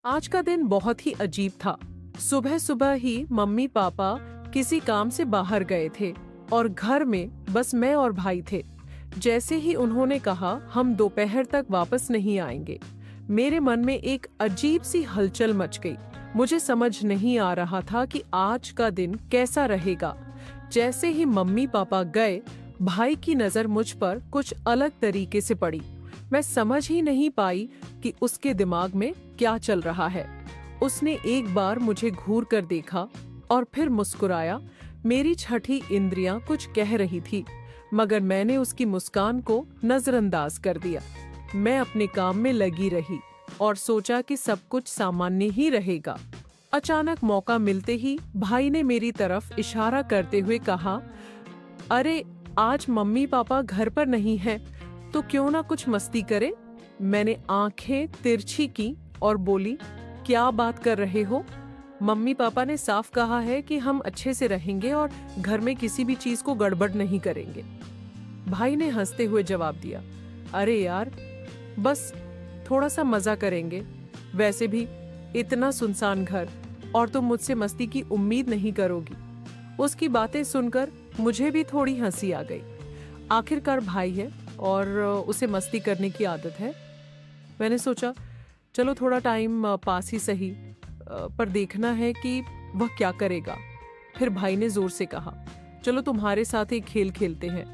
आज का दिन बहुत ही अजीब था। सुबह सुबह ही मम्मी पापा किसी काम से बाहर गए थे और घर में बस मैं और भाई थे। जैसे ही उन्होंने कहा हम दोपहर तक वापस नहीं आएंगे, मेरे मन में एक अजीब सी हलचल मच गई। मुझे समझ नहीं आ रहा था कि आज का दिन कैसा रहेगा। जैसे ही मम्मी पापा गए, भाई की नजर मुझ पर कुछ अलग तरीके से पड़ी। मैं समझ ही नहीं पाई कि उसके दिमाग में क्या चल रहा है। उसने एक बार मुझे घूर कर देखा और फिर मुस्कुराया। मेरी छठी इंद्रियां कुछ कह रही थी, मगर मैंने उसकी मुस्कान को नजरअंदाज कर दिया। मैं अपने काम में लगी रही और सोचा कि सब कुछ सामान्य ही रहेगा। अचानक मौका मिलते ही भाई ने मेरी तरफ इशारा करते हुए कहा, अरे आज मम्मी पापा घर पर नहीं हैं, तो क्यों ना कुछ मस्ती करें। मैंने आंखें तिरछी की और बोली, क्या बात कर रहे हो? मम्मी पापा ने साफ कहा है कि हम अच्छे से रहेंगे और घर में किसी भी चीज को गड़बड़ नहीं करेंगे। भाई ने हंसते हुए जवाब दिया, अरे यार, बस थोड़ा सा मजा करेंगे। वैसे भी इतना सुनसान घर, और तुम मुझसे मस्ती की उम्मीद नहीं करोगी। उसकी बातें सुनकर मुझे भी थोड़ी हंसी आ गई। आखिरकार भाई है और उसे मस्ती करने की आदत है। मैंने सोचा चलो थोड़ा टाइम पास ही सही, पर देखना है कि वह क्या करेगा। फिर भाई ने जोर से कहा, चलो तुम्हारे साथ एक खेल खेलते हैं।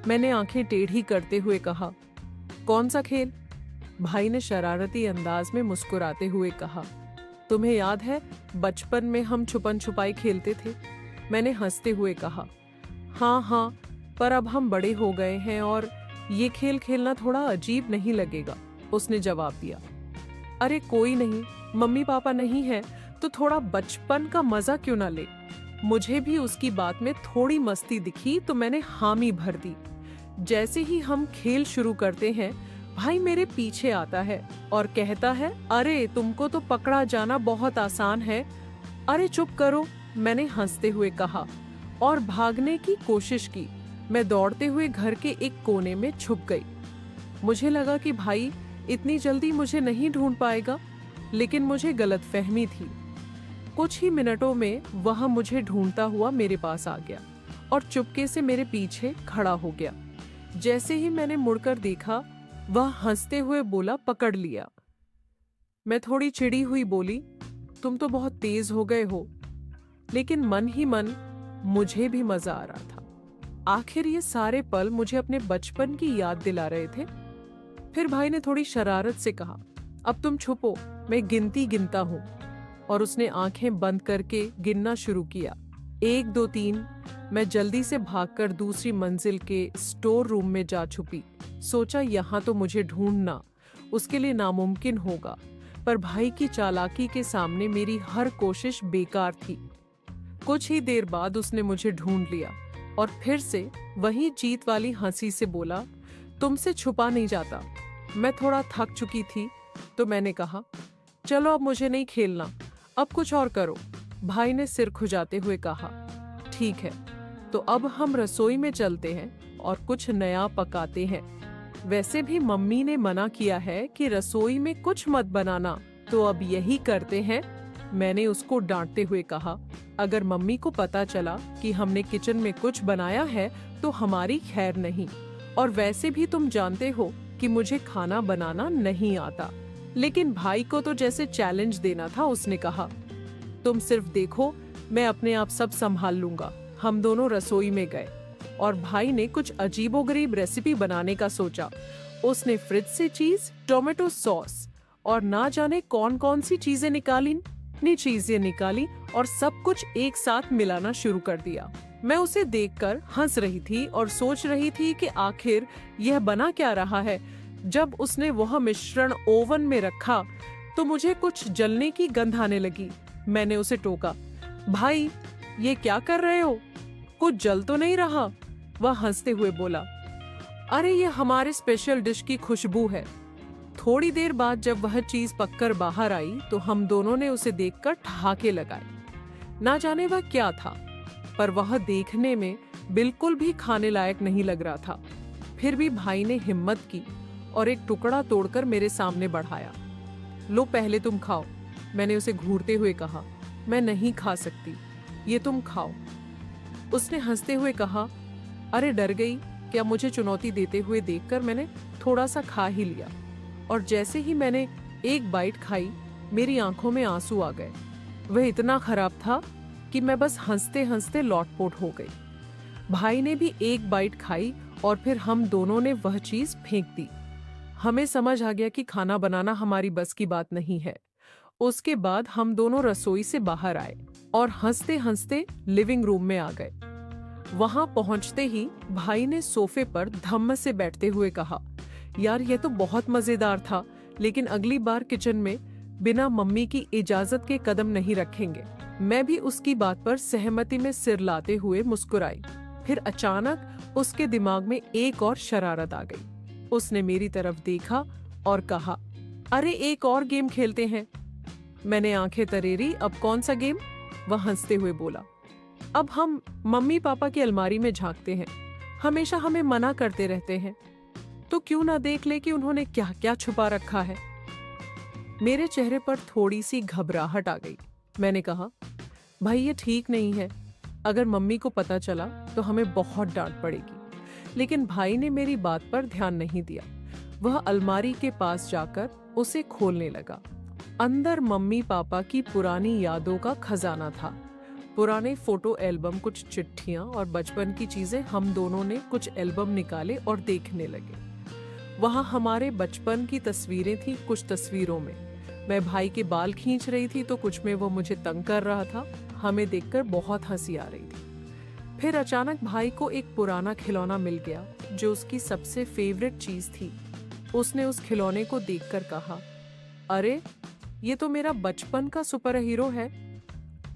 मैंने आंखें टेढ़ी करते हुए कहा, कौन सा खेल? भाई ने शरारती अंदाज में मुस्कुराते हुए कहा, तुम्हें याद है बचपन में हम छुपन छुपाई खेलते थे? मैंने हंसते हुए कहा, हाँ हाँ, पर अब हम बड़े हो गए हैं और ये खेल खेलना थोड़ा अजीब नहीं लगेगा। उसने जवाब दिया, अरे कोई नहीं, मम्मी पापा नहीं है तो थोड़ा बचपन का मजा क्यों ना ले। मुझे भी उसकी बात में थोड़ी मस्ती दिखी तो मैंने हामी भर दी। जैसे ही हम खेल शुरू करते हैं, भाई मेरे पीछे आता है और कहता है, अरे तुमको तो पकड़ा जाना बहुत आसान है। अरे चुप करो, मैंने हंसते हुए कहा और भागने की कोशिश की। मैं दौड़ते हुए घर के एक कोने में छुप गई। मुझे लगा कि भाई इतनी जल्दी मुझे नहीं ढूंढ पाएगा, लेकिन मुझे गलतफहमी थी। कुछ ही मिनटों में वह मुझे ढूंढता हुआ मेरे पास आ गया और चुपके से मेरे पीछे खड़ा हो गया। जैसे ही मैंने मुड़कर देखा, वह हंसते हुए बोला, पकड़ लिया। मैं थोड़ी चिढ़ी हुई बोली, तुम तो बहुत तेज हो गए हो। लेकिन मन ही मन मुझे भी मजा आ रहा था। आखिर ये सारे पल मुझे अपने बचपन की याद दिला रहे थे। फिर भाई ने थोड़ी शरारत से कहा, अब तुम छुपो, मैं गिनती गिनता हूं। और उसने आंखें बंद करके गिनना शुरू किया, 1 2 3। मैं जल्दी से भागकर दूसरी मंजिल के स्टोर रूम में जा छुपी। सोचा यहाँ तो मुझे ढूंढना उसके लिए नामुमकिन होगा, पर भाई की चालाकी के सामने मेरी हर कोशिश बेकार थी। कुछ ही देर बाद उसने मुझे ढूंढ लिया और फिर से वही जीत वाली हंसी से बोला, तुमसे छुपा नहीं जाता। मैं थोड़ा थक चुकी थी तो मैंने कहा, चलो अब मुझे नहीं खेलना, अब कुछ और करो। भाई ने सिर खुजाते हुए कहा, ठीक है, तो अब हम रसोई में चलते हैं और कुछ नया पकाते हैं। वैसे भी मम्मी ने मना किया है कि रसोई में कुछ मत बनाना, तो अब यही करते हैं। मैंने उसको डांटते हुए कहा, अगर मम्मी को पता चला कि हमने किचन में कुछ बनाया है तो हमारी खैर नहीं। और वैसे भी तुम जानते हो कि मुझे खाना बनाना नहीं आता। लेकिन भाई को तो जैसे चैलेंज देना था। उसने कहा, तुम सिर्फ देखो, मैं अपने आप सब संभाल लूंगा। हम दोनों रसोई में गए और भाई ने कुछ अजीबोगरीब रेसिपी बनाने का सोचा। उसने फ्रिज से चीज, टोमेटो सॉस और ना जाने कौन कौन सी चीजें निकाली और सब कुछ एक साथ मिलाना शुरू कर दिया। मैं उसे देखकर हंस रही थी और सोच रही थी कि आखिर यह बना क्या रहा है। जब उसने वह मिश्रण ओवन में रखा तो मुझे कुछ जलने की गंध आने लगी। मैंने उसे टोका, भाई ये क्या कर रहे हो? कुछ जल तो नहीं रहा? वह हंसते हुए बोला, अरे ये हमारे स्पेशल डिश की खुशबू है। थोड़ी देर बाद जब वह चीज पककर बाहर आई तो हम दोनों ने उसे देखकर ठहाके लगाए। ना जाने वह क्या था, पर वह देखने में बिल्कुल भी खाने लायक नहीं लग रहा था। फिर भी भाई ने हिम्मत की और एक टुकड़ा तोड़कर मेरे सामने बढ़ाया। लो पहले तुम खाओ। मैंने उसे घूरते हुए कहा, मैं नहीं खा सकती, ये तुम खाओ। उसने हंसते हुए कहा, अरे डर गई क्या? मुझे चुनौती देते हुए देखकर मैंने थोड़ा सा खा ही लिया, और जैसे ही मैंने एक बाइट खाई मेरी आंखों में आंसू आ गए। वह इतना खराब था कि मैं बस हंसते हंसते लौटपोट हो गई। भाई ने भी एक बाइट खाई और फिर हम दोनों ने वह चीज फेंक दी। हमें समझ आ गया कि खाना बनाना हमारी बस की बात नहीं है। उसके बाद हम दोनों रसोई से बाहर आए और हंसते हंसते लिविंग रूम में आ गए। वहां पहुंचते ही भाई ने सोफे पर धम्म से बैठते हुए कहा, यार ये तो बहुत मजेदार था, लेकिन अगली बार किचन में बिना मम्मी की इजाजत के कदम नहीं रखेंगे। मैं भी उसकी बात पर सहमति में सिर लाते हुए मुस्कुराई। फिर अचानक उसके दिमाग में एक और शरारत आ गई। उसने मेरी तरफ देखा और कहा, अरे एक और गेम खेलते हैं। मैंने आंखें तरेरी, अब कौन सा गेम? वह हंसते हुए बोला, अब हम मम्मी पापा की अलमारी में झांकते हैं। हमेशा हमें मना करते रहते हैं, तो क्यों ना देख ले कि उन्होंने क्या क्या छुपा रखा है। मेरे चेहरे पर थोड़ी सी घबराहट आ गई। मैंने कहा, भाई ये ठीक नहीं है, अगर मम्मी को पता चला तो हमें बहुत डांट पड़ेगी। लेकिन भाई ने मेरी बात पर ध्यान नहीं दिया। वह अलमारी के पास जाकर उसे खोलने लगा। अंदर मम्मी पापा की पुरानी यादों का खजाना था। पुराने फोटो एल्बम, कुछ चिट्ठियां और बचपन की चीजें। हम दोनों ने कुछ एल्बम निकाले और देखने लगे। वहां हमारे बचपन की तस्वीरें थी। कुछ तस्वीरों में मैं भाई के बाल खींच रही थी तो कुछ में वो मुझे तंग कर रहा था। हमें देखकर बहुत हंसी आ रही थी। फिर अचानक भाई को एक पुराना खिलौना मिल गया जो उसकी सबसे फेवरेट चीज थी। उसने उस खिलौने को देखकर कहा, अरे ये तो मेरा बचपन का सुपर हीरो है।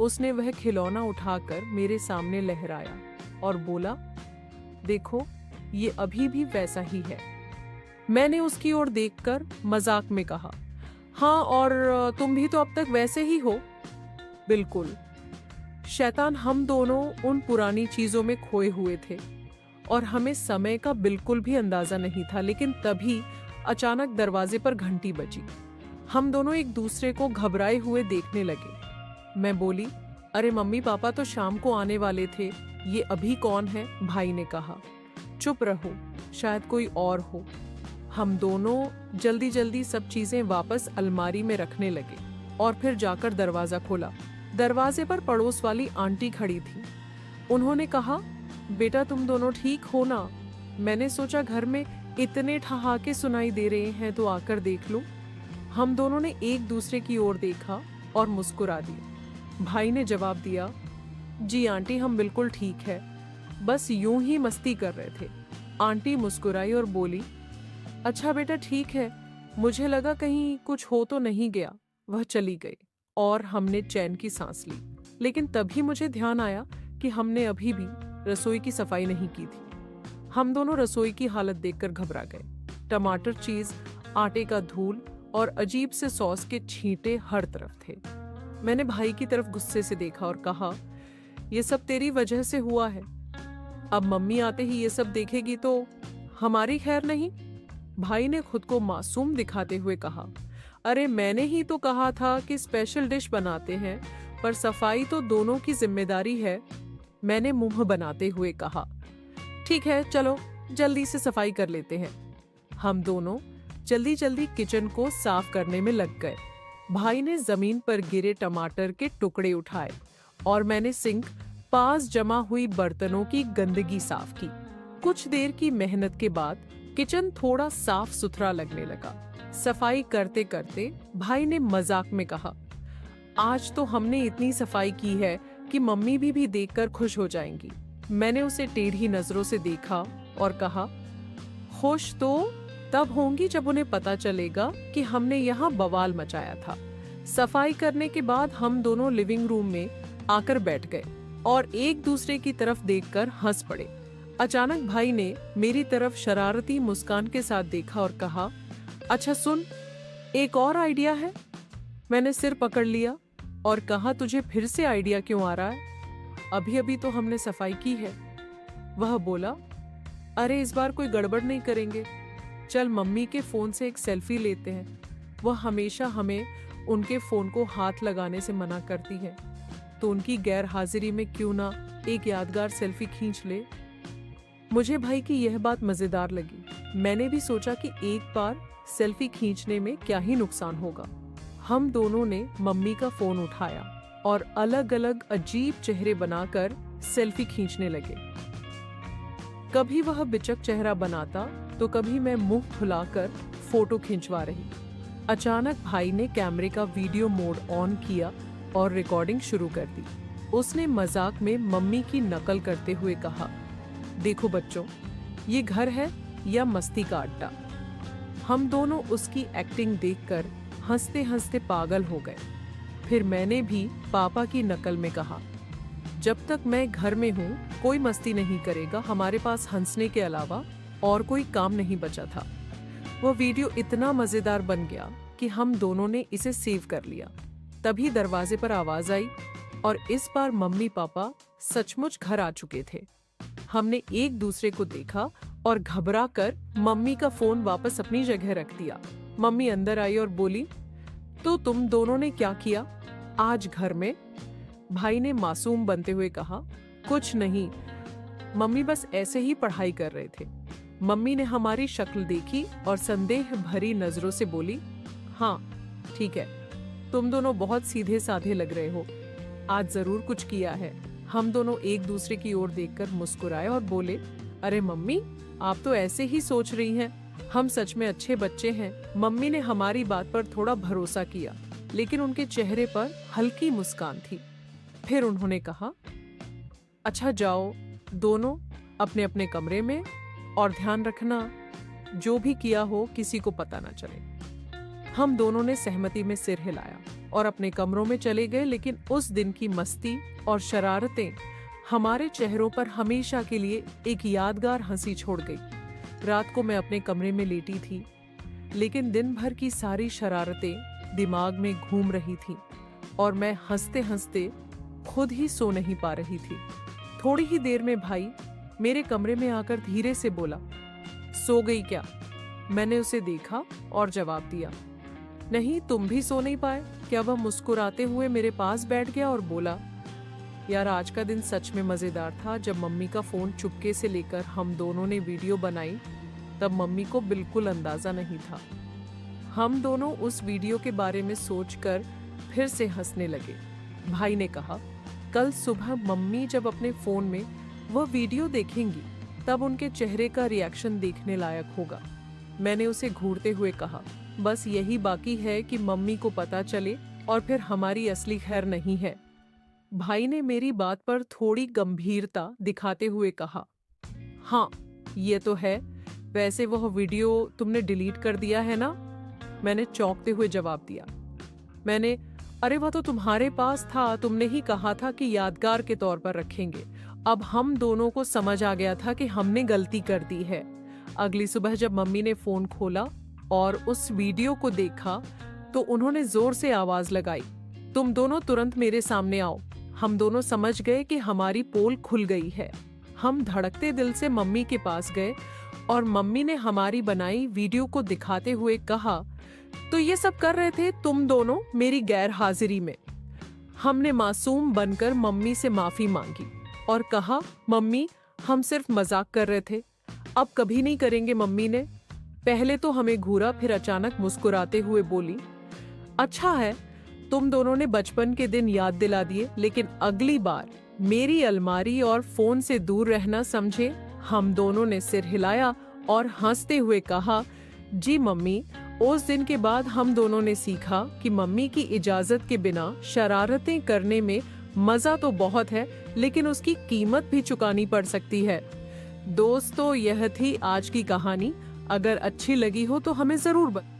उसने वह खिलौना उठाकर मेरे सामने लहराया और बोला, देखो ये अभी भी वैसा ही है। मैंने उसकी ओर देखकर मजाक में कहा, हाँ और तुम भी तो अब तक वैसे ही हो। बिल्कुल। शैतान हम दोनों उन पुरानी चीजों में खोए हुए थे और हमें समय का बिल्कुल भी अंदाजा नहीं था। लेकिन तभी अचानक दरवाजे पर घंटी बजी। हम दोनों एक दूसरे को घबराए हुए देखने लगे। मैं बोली, अरे मम्मी पापा तो शाम को आने वाले थे, ये अभी कौन है? भाई ने कहा, चुप रहो, शायद कोई और हो। हम दोनों जल्दी जल्दी सब चीजें वापस अलमारी में रखने लगे और फिर जाकर दरवाजा खोला। दरवाजे पर पड़ोस वाली आंटी खड़ी थी। उन्होंने कहा, बेटा तुम दोनों ठीक हो ना? मैंने सोचा घर में इतने ठहाके सुनाई दे रहे हैं तो आकर देख लो। हम दोनों ने एक दूसरे की ओर देखा और मुस्कुरा दिया। भाई ने जवाब दिया, जी आंटी हम बिल्कुल ठीक है, बस यूं ही मस्ती कर रहे थे। आंटी मुस्कुराई और बोली, अच्छा बेटा ठीक है, मुझे लगा कहीं कुछ हो तो नहीं गया। वह चली गई और हमने चैन की सांस ली। लेकिन तभी मुझे ध्यान आया कि हमने अभी भी रसोई की सफाई नहीं की थी। हम दोनों रसोई की हालत देखकर घबरा गए। टमाटर, चीज, आटे का धूल और अजीब से सॉस के छींटे हर तरफ थे। मैंने भाई की तरफ गुस्से से देखा और कहा, ये सब तेरी वजह से हुआ है। अब मम्मी आते ही ये सब देखेगी तो हमारी खैर नहीं। भाई ने खुद को मासूम दिखाते हुए कहा, अरे मैंने ही तो कहा था कि स्पेशल डिश बनाते हैं, पर सफाई तो दोनों की जिम्मेदारी है। मैंने मुंह बनाते हुए कहा, ठीक है चलो जल्दी से सफाई कर लेते हैं। हम दोनों जल्दी जल्दी किचन को साफ करने में लग गए। भाई ने जमीन पर गिरे टमाटर के टुकड़े उठाए और मैंने सिंक पास जमा हुई बर्तनों की गंदगी साफ की। कुछ देर की मेहनत के बाद किचन थोड़ा साफ सुथरा लगने लगा। सफाई करते करते भाई ने मजाक में कहा, आज तो हमने इतनी सफाई की है कि मम्मी भी देखकर खुश हो जाएंगी। मैंने उसे टेढ़ी नजरों से देखा और कहा, खुश तो तब होंगी जब उन्हें पता चलेगा कि हमने यहाँ बवाल मचाया था। सफाई करने के बाद हम दोनों लिविंग रूम में आकर बैठ गए और एक दूसरे की तरफ देखकर हंस पड़े। अचानक भाई ने मेरी तरफ शरारती मुस्कान के साथ देखा और कहा, अच्छा सुन, एक और आइडिया है। मैंने सिर पकड़ लिया और कहा, तुझे फिर से आइडिया क्यों आ रहा है? अभी अभी तो हमने सफाई की है। वह बोला, अरे इस बार कोई गड़बड़ नहीं करेंगे, चल मम्मी के फोन से एक सेल्फी लेते हैं। वह हमेशा हमें उनके फोन को हाथ लगाने से मना करती है, तो उनकी गैर हाजिरी में क्यों ना एक यादगार सेल्फी खींच ले। मुझे भाई की यह बात मजेदार लगी। मैंने भी सोचा कि एक बार सेल्फी खींचने में क्या ही नुकसान होगा। हम दोनों ने मम्मी का फोन उठाया और अलग अलग अजीब चेहरे बनाकर सेल्फी खींचने लगे। कभी वह बिचक चेहरा बनाता तो कभी मैं मुंह फुलाकर फोटो खिंचवा रही। अचानक भाई ने कैमरे का वीडियो मोड ऑन किया और रिकॉर्डिंग शुरू कर दी। उसने मजाक में मम्मी की नकल करते हुए कहा, देखो बच्चों, ये घर है या मस्ती का अड्डा। हम दोनों उसकी एक्टिंग देखकर हंसते हंसते पागल हो गए। फिर मैंने भी पापा की नकल में कहा, जब तक मैं घर में हूँ कोई मस्ती नहीं करेगा, हमारे पास हंसने के अलावा और कोई काम नहीं बचा था। वो वीडियो इतना मजेदार बन गया कि हम दोनों ने इसे सेव कर लिया। तभी दरवाजे पर आवाज आई और इस बार मम्मी पापा सचमुच घर आ चुके थे। हमने एक दूसरे को देखा और घबरा कर मम्मी का फोन वापस अपनी जगह रख दिया। मम्मी अंदर आई और बोली, तो तुम दोनों ने क्या किया आज घर में? भाई ने मासूम बनते हुए कहा, कुछ नहीं मम्मी, बस ऐसे ही पढ़ाई कर रहे थे। मम्मी ने हमारी शक्ल देखी और संदेह भरी नजरों से बोली, हाँ ठीक है, तुम दोनों बहुत सीधे साधे लग रहे हो, आज जरूर कुछ किया है। हम दोनों एक दूसरे की ओर देखकर मुस्कुराए और बोले, अरे मम्मी, आप तो ऐसे ही सोच रही हैं, हम सच में अच्छे बच्चे हैं। मम्मी ने हमारी बात पर थोड़ा भरोसा किया, लेकिन उनके चेहरे पर हल्की मुस्कान थी। फिर उन्होंने कहा, अच्छा जाओ दोनों अपने अपने कमरे में, और ध्यान रखना जो भी किया हो किसी को पता ना चले। हम दोनों ने सहमति में सिर हिलाया और अपने कमरों में चले गए, लेकिन उस दिन की मस्ती और शरारतें हमारे चेहरों पर हमेशा के लिए एक यादगार हंसी छोड़ गई। रात को मैं अपने कमरे में लेटी थी, लेकिन दिन भर की सारी शरारतें दिमाग में घूम रही थी और मैं हंसते हंसते खुद ही सो नहीं पा रही थी। थोड़ी ही देर में भाई मेरे कमरे में आकर धीरे से बोला, सो गई क्या? मैंने उसे देखा और जवाब दिया, नहीं, तुम भी सो नहीं पाए क्या? वह मुस्कुराते हुए मेरे पास बैठ गया और बोला, यार आज का दिन सच में मजेदार था। जब मम्मी का फोन चुपके से लेकर हम दोनों ने वीडियो बनाई, तब मम्मी को बिल्कुल अंदाजा नहीं था। हम दोनों उस वीडियो के बारे में सोचकर फिर से हंसने लगे। भाई ने कहा, कल सुबह मम्मी जब अपने फोन में वह वीडियो देखेंगी, तब उनके चेहरे का रिएक्शन देखने लायक होगा। मैंने उसे घूरते हुए कहा, बस यही बाकी है कि मम्मी को पता चले और फिर हमारी असली खैर नहीं है। भाई ने मेरी बात पर थोड़ी गंभीरता दिखाते हुए कहा, हाँ ये तो है, वैसे वह वीडियो तुमने डिलीट कर दिया है ना? मैंने चौंकते हुए जवाब दिया, अरे वह तो तुम्हारे पास था, तुमने ही कहा था कि यादगार के तौर पर रखेंगे। अब हम दोनों को समझ आ गया था कि हमने गलती कर दी है। अगली सुबह जब मम्मी ने फोन खोला और उस वीडियो को देखा, तो उन्होंने जोर से आवाज लगाई, तुम दोनों तुरंत मेरे सामने आओ। हम दोनों समझ गए कि हमारी पोल खुल गई है। हम धड़कते दिल से मम्मी के पास गए और मम्मी ने हमारी बनाई वीडियो को दिखाते हुए कहा, तो ये सब कर रहे थे तुम दोनों मेरी गैर हाजिरी में। हमने मासूम बनकर मम्मी से माफी मांगी और कहा, मम्मी हम सिर्फ मजाक कर रहे थे, अब कभी नहीं करेंगे। मम्मी ने पहले तो हमें घूरा, फिर अचानक मुस्कुराते हुए बोली, अच्छा है तुम दोनों ने बचपन के दिन याद दिला दिए, लेकिन अगली बार मेरी अलमारी और फोन से दूर रहना, समझे? हम दोनों ने सिर हिलाया और हंसते हुए कहा, जी मम्मी। उस दिन के बाद हम दोनों ने सीखा कि मम्मी की इजाजत के बिना शरारतें करने में मजा तो बहुत है, लेकिन उसकी कीमत भी चुकानी पड़ सकती है। दोस्तों, यह थी आज की कहानी। अगर अच्छी लगी हो तो हमें जरूर बताएं।